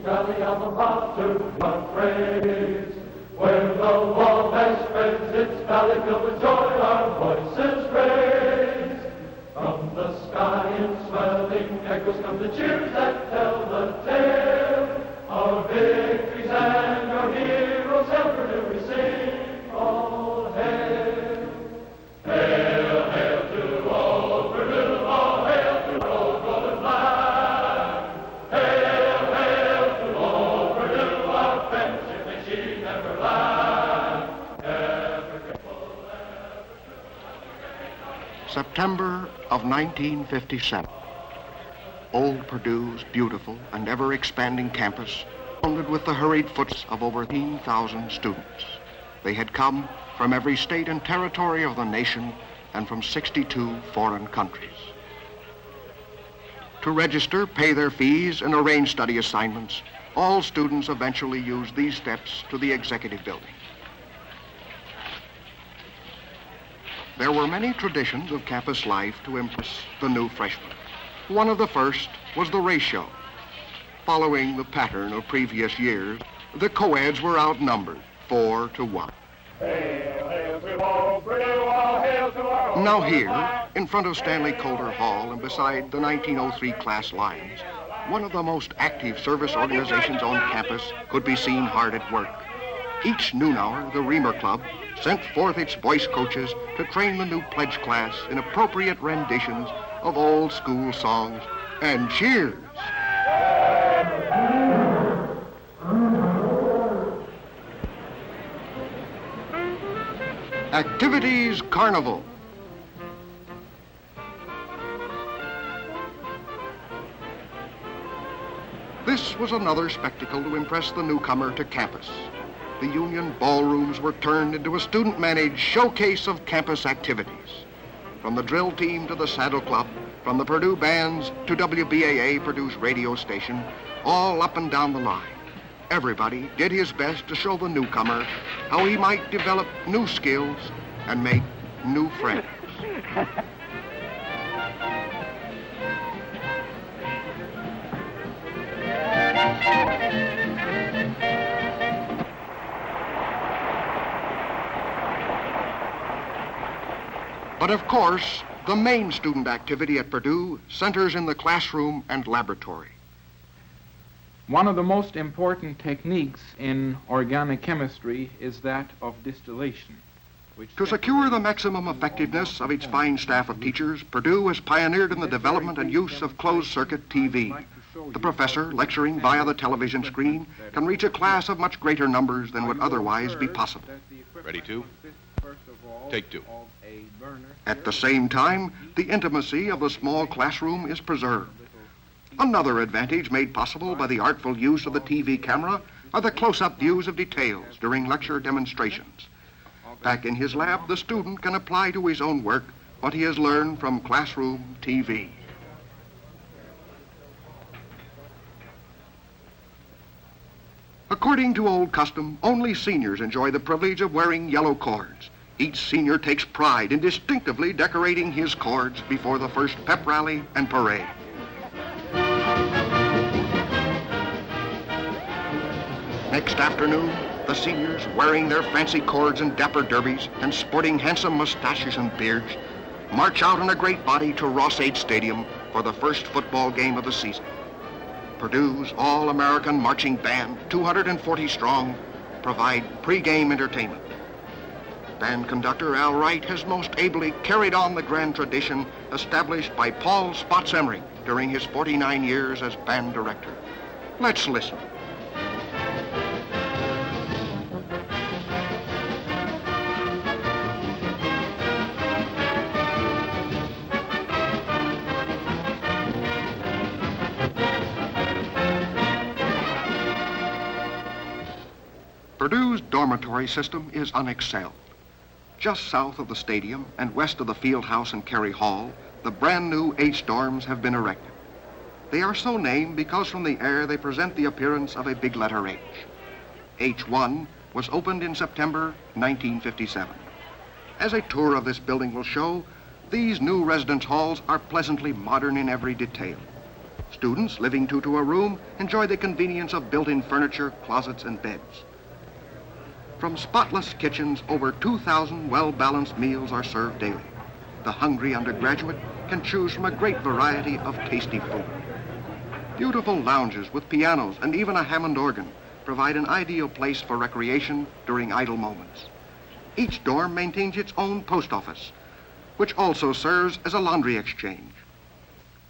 rally alma mater, what praise. Where the Wabash spreads its valley filled with joy, our voices raise. From the sky in swelling echoes come the cheers that tell the tale. Our victories and our heroes hail Purdue, we sing all hail. Hail, hail to old Purdue, all hail to old golden flag. Hail, hail to old Purdue, our friendship may she never lag. Ever grateful, ever true. September of 1957. Old Purdue's beautiful and ever-expanding campus surrounded with the hurried footsteps of over 13,000 students. They had come from every state and territory of the nation and from 62 foreign countries. To register, pay their fees, and arrange study assignments, all students eventually used these steps to the executive building. There were many traditions of campus life to impress the new freshmen. One of the first was the ratio. Following the pattern of previous years, the co-eds were outnumbered 4 to 1. Hail, hail to old Purdue, all hail to our old Now here, in front of Stanley Coulter Hall and beside the 1903 class lines, one of the most active service organizations on campus could be seen hard at work. Each noon hour, the Reamer Club sent forth its voice coaches to train the new pledge class in appropriate renditions of old school songs and cheers. Activities Carnival. This was another spectacle to impress the newcomer to campus. The Union ballrooms were turned into a student-managed showcase of campus activities. From the drill team to the saddle club, from the Purdue bands to WBAA, Purdue's radio station, all up and down the line. Everybody did his best to show the newcomer how he might develop new skills and make new friends. But of course, the main student activity at Purdue centers in the classroom and laboratory. One of the most important techniques in organic chemistry is that of distillation. To secure the maximum effectiveness of its fine staff of teachers, Purdue has pioneered in the development and use of closed-circuit TV. The professor, lecturing via the television screen, can reach a class of much greater numbers than would otherwise be possible. Ready to? Take two. At the same time, the intimacy of the small classroom is preserved. Another advantage made possible by the artful use of the TV camera are the close-up views of details during lecture demonstrations. Back in his lab, the student can apply to his own work what he has learned from classroom TV. According to old custom, only seniors enjoy the privilege of wearing yellow cords. Each senior takes pride in distinctively decorating his cords before the first pep rally and parade. Next afternoon, the seniors, wearing their fancy cords and dapper derbies and sporting handsome mustaches and beards, march out in a great body to Ross-Ade Stadium for the first football game of the season. Purdue's All-American Marching Band, 240 strong, provide pre-game entertainment. Band conductor Al Wright has most ably carried on the grand tradition established by Paul Spots Emery during his 49 years as band director. Let's listen. Purdue's dormitory system is unexcelled. Just south of the stadium and west of the field house and Carey Hall, the brand new H-dorms have been erected. They are so named because from the air they present the appearance of a big letter H. H1 was opened in September 1957. As a tour of this building will show, these new residence halls are pleasantly modern in every detail. Students living two to a room enjoy the convenience of built-in furniture, closets, and beds. From spotless kitchens, over 2,000 well-balanced meals are served daily. The hungry undergraduate can choose from a great variety of tasty food. Beautiful lounges with pianos and even a Hammond organ provide an ideal place for recreation during idle moments. Each dorm maintains its own post office, which also serves as a laundry exchange.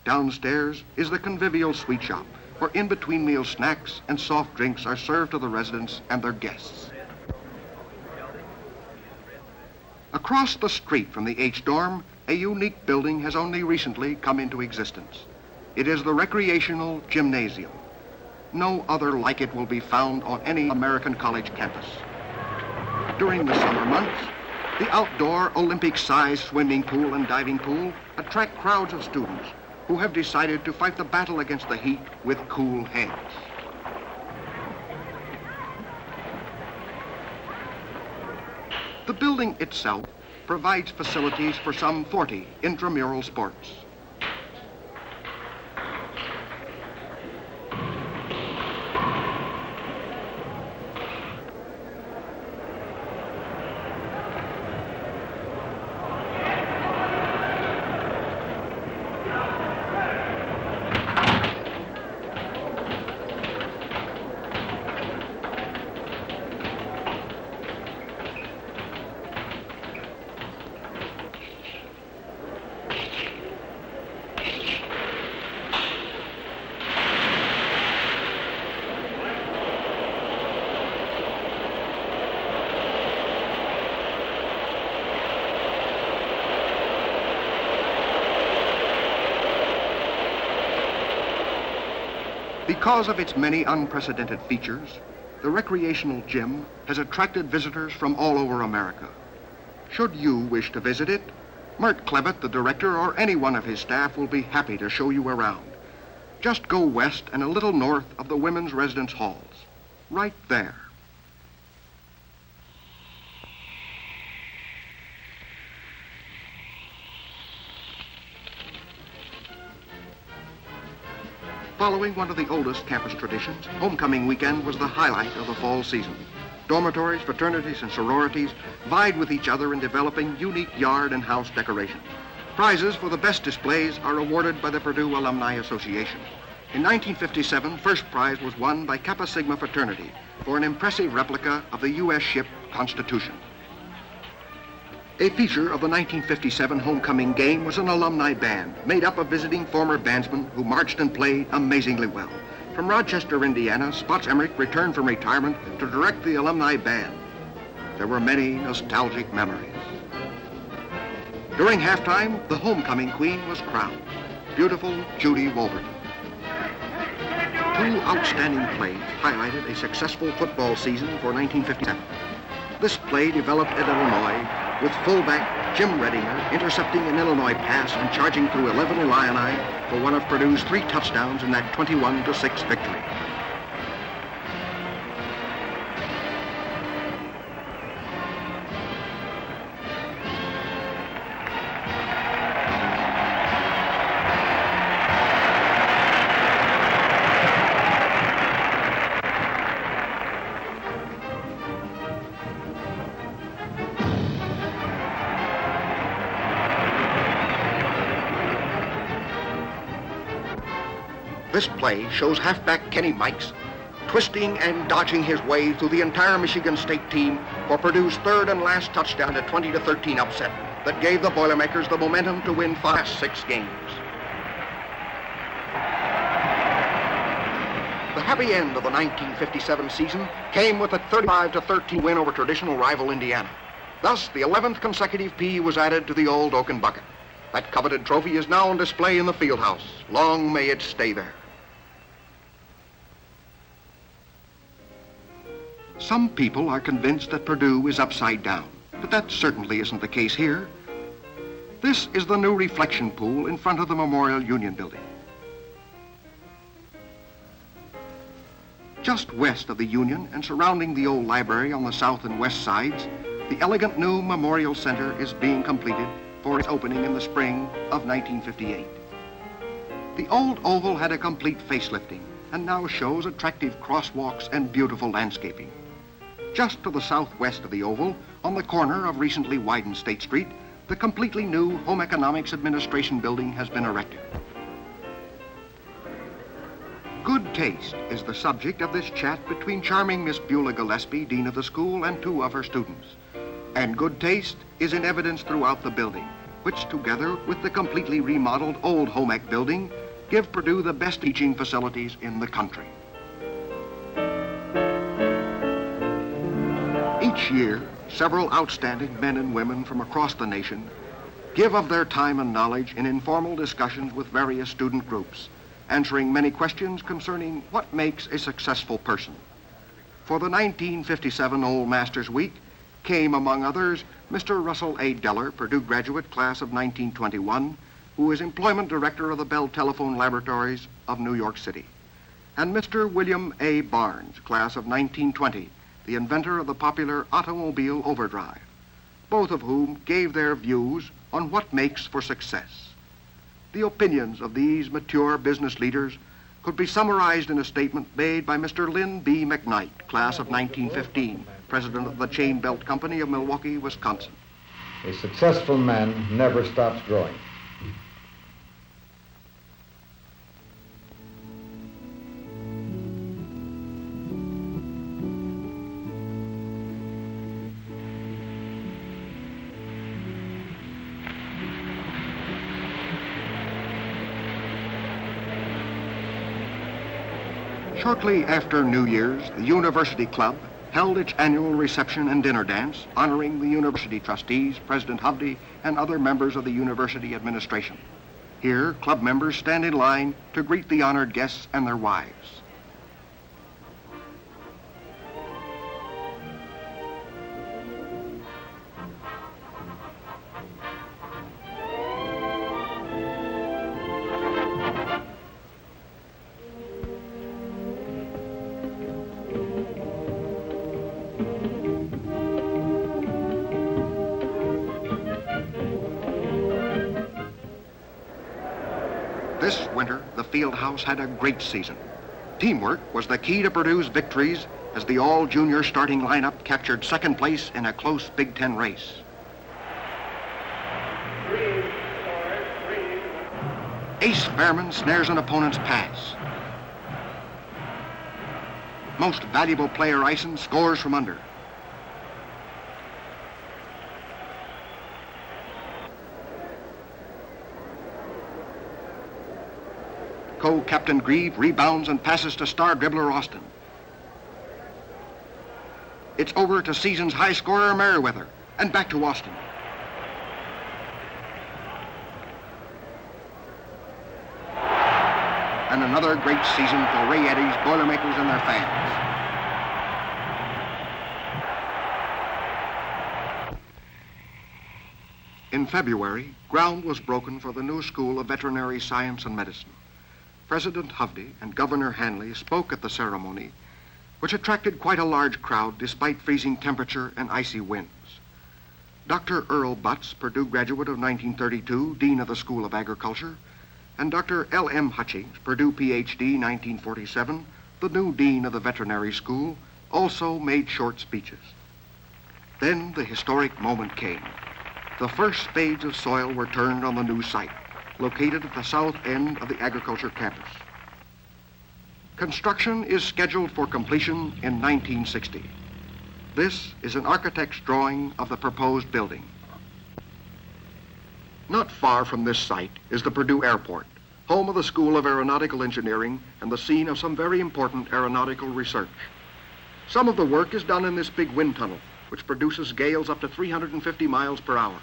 Downstairs is the convivial sweet shop, where in-between meal snacks and soft drinks are served to the residents and their guests. Across the street from the H dorm, a unique building has only recently come into existence. It is the recreational gymnasium. No other like it will be found on any American college campus. During the summer months, the outdoor Olympic-sized swimming pool and diving pool attract crowds of students who have decided to fight the battle against the heat with cool heads. The building itself provides facilities for some 40 intramural sports. Because of its many unprecedented features, the recreational gym has attracted visitors from all over America. Should you wish to visit it, Mert Clevitt, the director, or any one of his staff will be happy to show you around. Just go west and a little north of the women's residence halls. Right there. Following one of the oldest campus traditions, homecoming weekend was the highlight of the fall season. Dormitories, fraternities, and sororities vied with each other in developing unique yard and house decorations. Prizes for the best displays are awarded by the Purdue Alumni Association. In 1957, first prize was won by Kappa Sigma fraternity for an impressive replica of the U.S. ship Constitution. A feature of the 1957 homecoming game was an alumni band made up of visiting former bandsmen who marched and played amazingly well. From Rochester, Indiana, Spots Emmerich returned from retirement to direct the alumni band. There were many nostalgic memories. During halftime, the homecoming queen was crowned, beautiful Judy Wolverton. Two outstanding plays highlighted a successful football season for 1957. This play developed at Illinois with fullback Jim Redinger intercepting an Illinois pass and charging through 11 Illini for one of Purdue's 3 touchdowns in that 21-6 victory. This play shows halfback Kenny Mikes twisting and dodging his way through the entire Michigan State team for Purdue's 3rd and last touchdown at 20-13 upset that gave the Boilermakers the momentum to win 5-6 games. The happy end of the 1957 season came with a 35-13 win over traditional rival Indiana. Thus, the 11th consecutive P was added to the old oaken bucket. That coveted trophy is now on display in the field house. Long may it stay there. Some people are convinced that Purdue is upside down, but that certainly isn't the case here. This is the new reflection pool in front of the Memorial Union Building. Just west of the Union and surrounding the old library on the south and west sides, the elegant new Memorial Center is being completed for its opening in the spring of 1958. The old oval had a complete facelifting and now shows attractive crosswalks and beautiful landscaping. Just to the southwest of the oval, on the corner of recently widened State Street, the completely new Home Economics Administration building has been erected. Good taste is the subject of this chat between charming Miss Beulah Gillespie, dean of the school, and two of her students. And good taste is in evidence throughout the building, which together with the completely remodeled old Home Ec building give Purdue the best teaching facilities in the country. Each year, several outstanding men and women from across the nation give of their time and knowledge in informal discussions with various student groups, answering many questions concerning what makes a successful person. For the 1957 Old Masters Week came, among others, Mr. Russell A. Deller, Purdue graduate, class of 1921, who is employment director of the Bell Telephone Laboratories of New York City, and Mr. William A. Barnes, class of 1920, the inventor of the popular automobile overdrive, both of whom gave their views on what makes for success. The opinions of these mature business leaders could be summarized in a statement made by Mr. Lynn B. McKnight, class of 1915, president of the Chain Belt Company of Milwaukee, Wisconsin. A successful man never stops growing. Shortly after New Year's, the University Club held its annual reception and dinner dance, honoring the university trustees, President Hovde, and other members of the university administration. Here, club members stand in line to greet the honored guests and their wives. This winter, the field house had a great season. Teamwork was the key to Purdue's victories as the all-junior starting lineup captured second place in a close Big Ten race. Ace Fairman snares an opponent's pass. Most valuable player Ison scores from under. Co-Captain Grieve rebounds and passes to star dribbler Austin. It's over to season's high scorer Merriweather, and back to Austin. And another great season for Ray Eddy's Boilermakers and their fans. In February, ground was broken for the new School of Veterinary Science and Medicine. President Hovde and Governor Hanley spoke at the ceremony, which attracted quite a large crowd despite freezing temperature and icy winds. Dr. Earl Butts, Purdue graduate of 1932, Dean of the School of Agriculture, and Dr. L.M. Hutchings, Purdue Ph.D., 1947, the new Dean of the Veterinary School, also made short speeches. Then the historic moment came. The first spades of soil were turned on the new site, located at the south end of the agriculture campus. Construction is scheduled for completion in 1960. This is an architect's drawing of the proposed building. Not far from this site is the Purdue Airport, home of the School of Aeronautical Engineering and the scene of some very important aeronautical research. Some of the work is done in this big wind tunnel, which produces gales up to 350 miles per hour.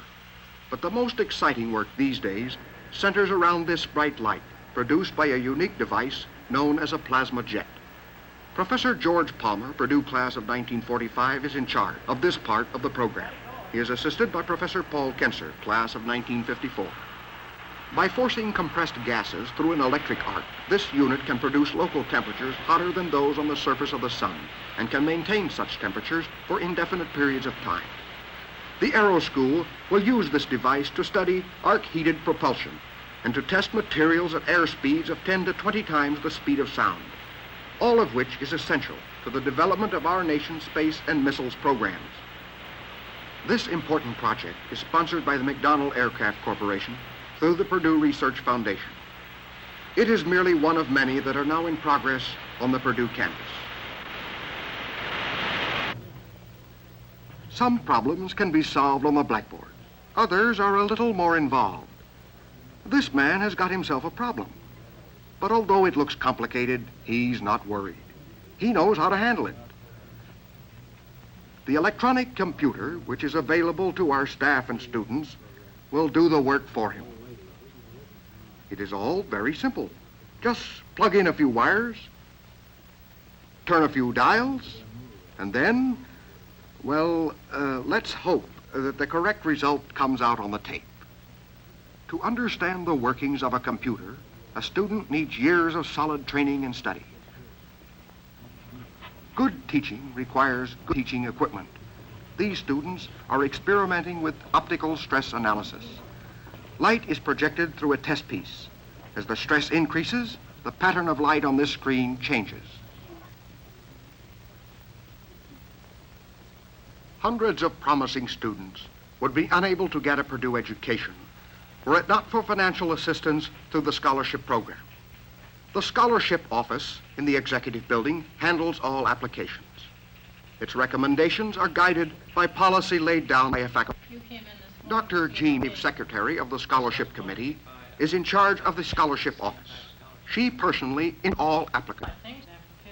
But the most exciting work these days centers around this bright light, produced by a unique device known as a plasma jet. Professor George Palmer, Purdue class of 1945, is in charge of this part of the program. He is assisted by Professor Paul Kenser, class of 1954. By forcing compressed gases through an electric arc, this unit can produce local temperatures hotter than those on the surface of the sun and can maintain such temperatures for indefinite periods of time. The Aero School will use this device to study arc-heated propulsion, and to test materials at air speeds of 10 to 20 times the speed of sound, all of which is essential to the development of our nation's space and missiles programs. This important project is sponsored by the McDonnell Aircraft Corporation through the Purdue Research Foundation. It is merely one of many that are now in progress on the Purdue campus. Some problems can be solved on the blackboard. Others are a little more involved. This man has got himself a problem. But although it looks complicated, he's not worried. He knows how to handle it. The electronic computer, which is available to our staff and students, will do the work for him. It is all very simple. Just plug in a few wires, turn a few dials, and then, well, let's hope that the correct result comes out on the tape. To understand the workings of a computer, a student needs years of solid training and study. Good teaching requires good teaching equipment. These students are experimenting with optical stress analysis. Light is projected through a test piece. As the stress increases, the pattern of light on this screen changes. Hundreds of promising students would be unable to get a Purdue education were it not for financial assistance through the scholarship program. The scholarship office in the executive building handles all applications. Its recommendations are guided by policy laid down by a faculty. Dr. Jean, secretary of the scholarship committee, is in charge of the scholarship office. She personally in all applicants.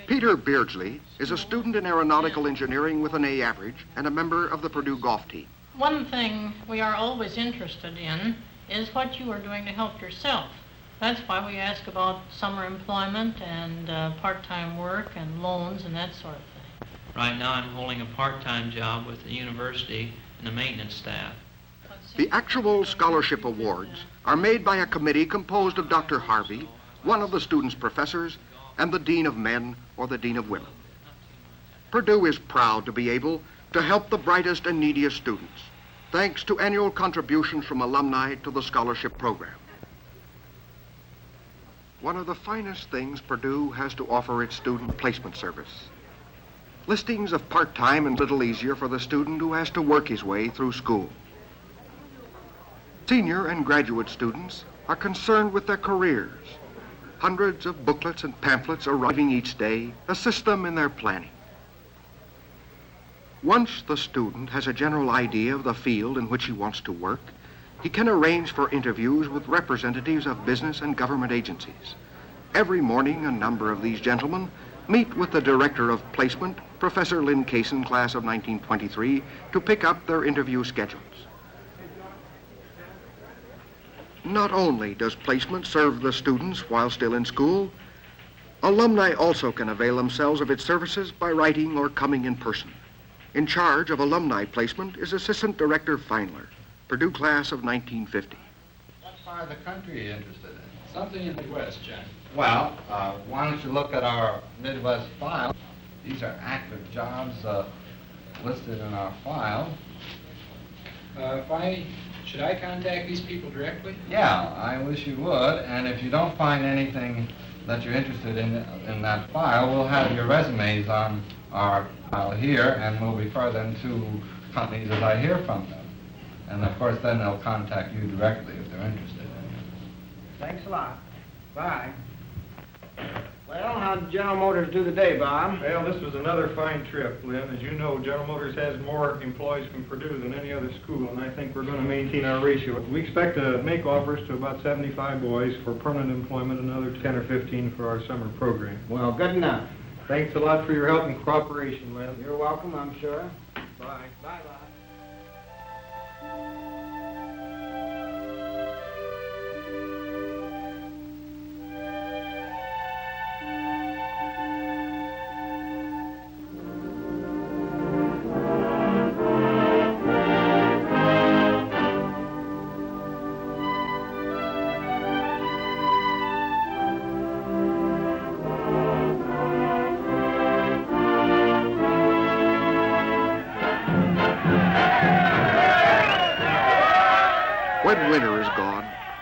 Peter Beardsley is a student in aeronautical engineering with an A average and a member of the Purdue golf team. One thing we are always interested in is what you are doing to help yourself. That's why we ask about summer employment and part-time work and loans and that sort of thing. Right now I'm holding a part-time job with the university in the maintenance staff. The actual scholarship awards are made by a committee composed of Dr. Harvey, one of the student's professors, and the Dean of Men or the Dean of Women. Purdue is proud to be able to help the brightest and neediest students, thanks to annual contributions from alumni to the scholarship program. One of the finest things Purdue has to offer its student placement service. Listings of part-time and little easier for the student who has to work his way through school. Senior and graduate students are concerned with their careers. Hundreds of booklets and pamphlets arriving each day assist them in their planning. Once the student has a general idea of the field in which he wants to work, he can arrange for interviews with representatives of business and government agencies. Every morning, a number of these gentlemen meet with the director of placement, Professor Lynn Cason, class of 1923, to pick up their interview schedules. Not only does placement serve the students while still in school, alumni also can avail themselves of its services by writing or coming in person. In charge of alumni placement is Assistant Director Feinler, Purdue class of 1950. What part of the country are you interested in? Something in the West, Jack. Well, why don't you look at our Midwest file? These are active jobs listed in our file. Should I contact these people directly? Yeah, I wish you would. And if you don't find anything that you're interested in that file, we'll have your resumes on our file here, and we'll refer them to companies as I hear from them. And of course, then they'll contact you directly if they're interested in you. Thanks a lot. Bye. Well, how did General Motors do today, Bob? Well, this was another fine trip, Lynn. As you know, General Motors has more employees from Purdue than any other school, and I think we're going to maintain our ratio. We expect to make offers to about 75 boys for permanent employment, another 10 or 15 for our summer program. Well, good enough. Thanks a lot for your help and cooperation, Lynn. You're welcome, I'm sure. Bye. Bye-bye.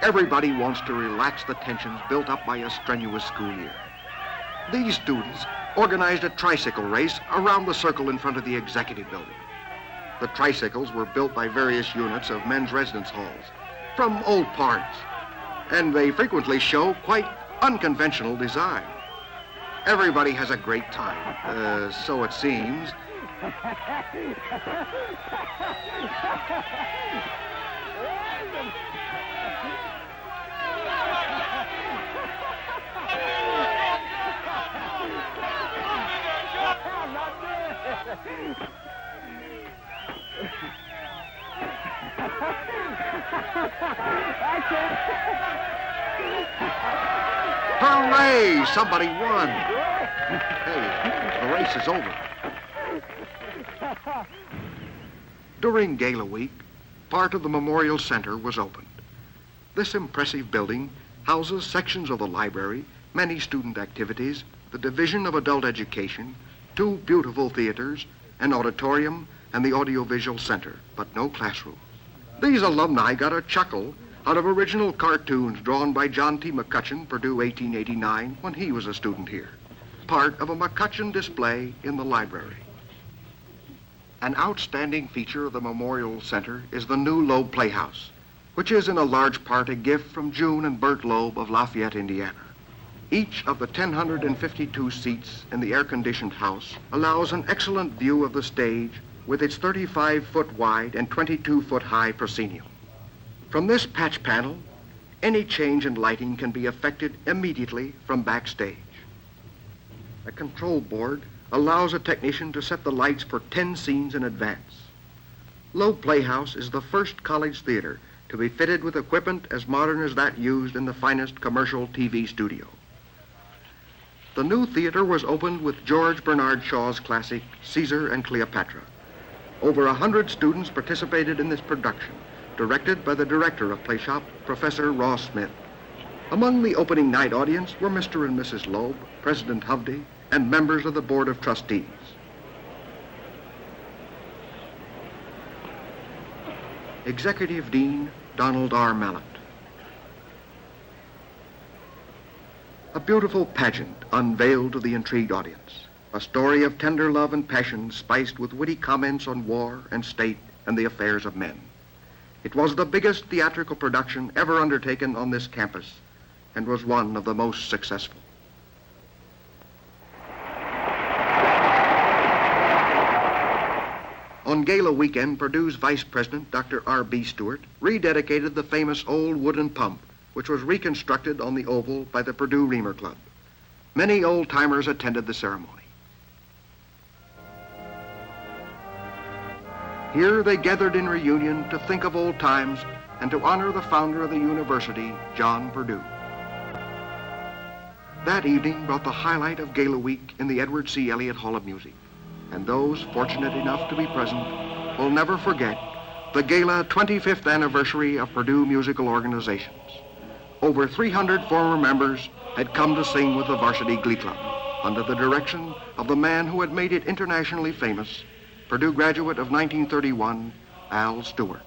Everybody wants to relax the tensions built up by a strenuous school year. These students organized a tricycle race around the circle in front of the executive building. The tricycles were built by various units of men's residence halls from old parts, and they frequently show quite unconventional design. Everybody has a great time, so it seems. Hooray! Somebody won. Hey, the race is over. During Gala Week, part of the Memorial Center was opened. This impressive building houses sections of the library, many student activities, the Division of Adult Education, 2 beautiful theaters, an auditorium, and the Audiovisual Center, but no classrooms. These alumni got a chuckle out of original cartoons drawn by John T. McCutcheon, Purdue, 1889, when he was a student here. Part of a McCutcheon display in the library. An outstanding feature of the Memorial Center is the new Loeb Playhouse, which is in a large part a gift from June and Bert Loeb of Lafayette, Indiana. Each of the 1,052 seats in the air-conditioned house allows an excellent view of the stage with its 35-foot wide and 22-foot high proscenium. From this patch panel, any change in lighting can be effected immediately from backstage. A control board allows a technician to set the lights for 10 scenes in advance. Loeb Playhouse is the first college theater to be fitted with equipment as modern as that used in the finest commercial TV studio. The new theater was opened with George Bernard Shaw's classic, Caesar and Cleopatra. Over 100 students participated in this production, directed by the director of Playshop, Professor Ross Smith. Among the opening night audience were Mr. and Mrs. Loeb, President Hovde, and members of the Board of Trustees. Executive Dean Donald R. Mallett. A beautiful pageant unveiled to the intrigued audience. A story of tender love and passion spiced with witty comments on war and state and the affairs of men. It was the biggest theatrical production ever undertaken on this campus and was one of the most successful. On Gala weekend, Purdue's Vice President, Dr. R.B. Stewart, rededicated the famous old wooden pump, which was reconstructed on the Oval by the Purdue Reamer Club. Many old-timers attended the ceremony. Here they gathered in reunion to think of old times and to honor the founder of the university, John Purdue. That evening brought the highlight of Gala Week in the Edward C. Elliott Hall of Music, and those fortunate enough to be present will never forget the Gala 25th anniversary of Purdue musical organizations. Over 300 former members had come to sing with the Varsity Glee Club under the direction of the man who had made it internationally famous, Purdue graduate of 1931, Al Stewart.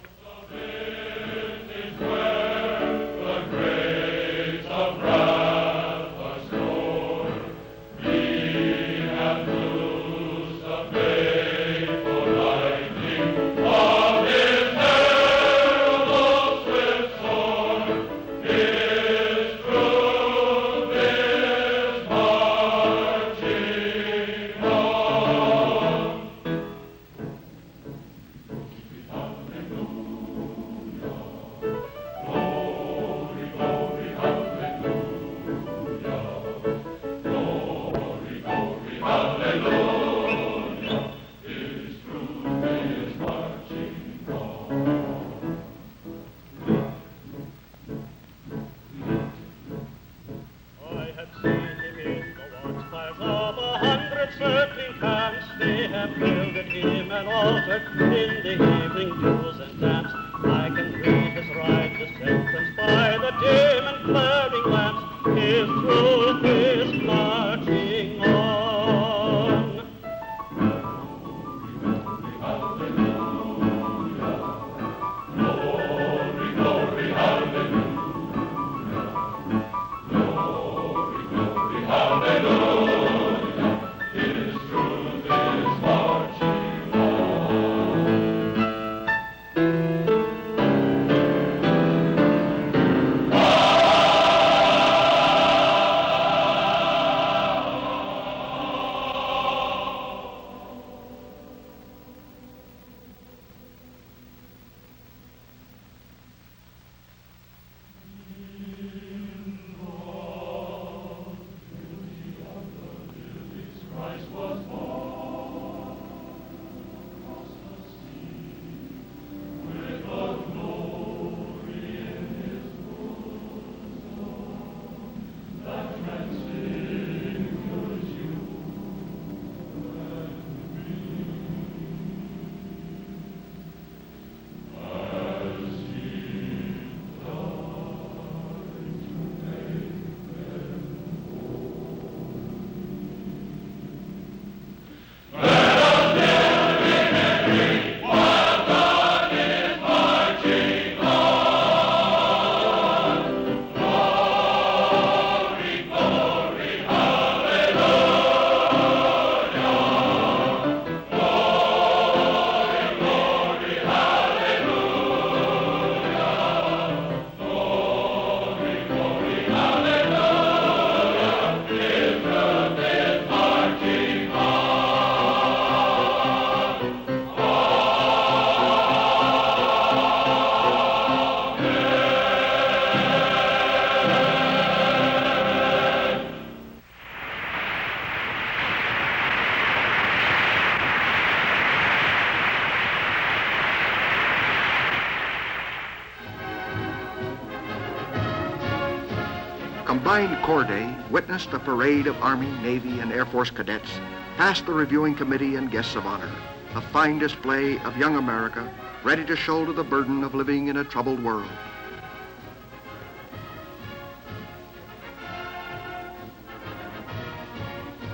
fine Corps Day witnessed a parade of Army, Navy, and Air Force cadets past the reviewing committee and guests of honor, a fine display of young America ready to shoulder the burden of living in a troubled world.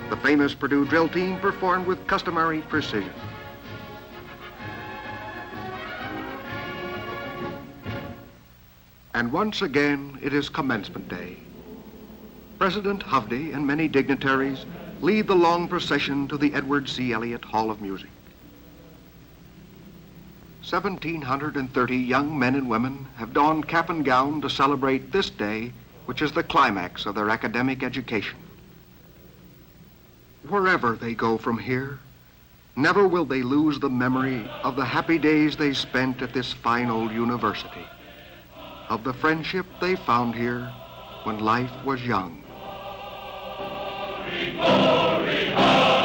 The famous Purdue drill team performed with customary precision. And once again, it is commencement day. President Hovde and many dignitaries lead the long procession to the Edward C. Elliott Hall of Music. 1,730 young men and women have donned cap and gown to celebrate this day, which is the climax of their academic education. Wherever they go from here, never will they lose the memory of the happy days they spent at this fine old university, of the friendship they found here when life was young. Glory, glory,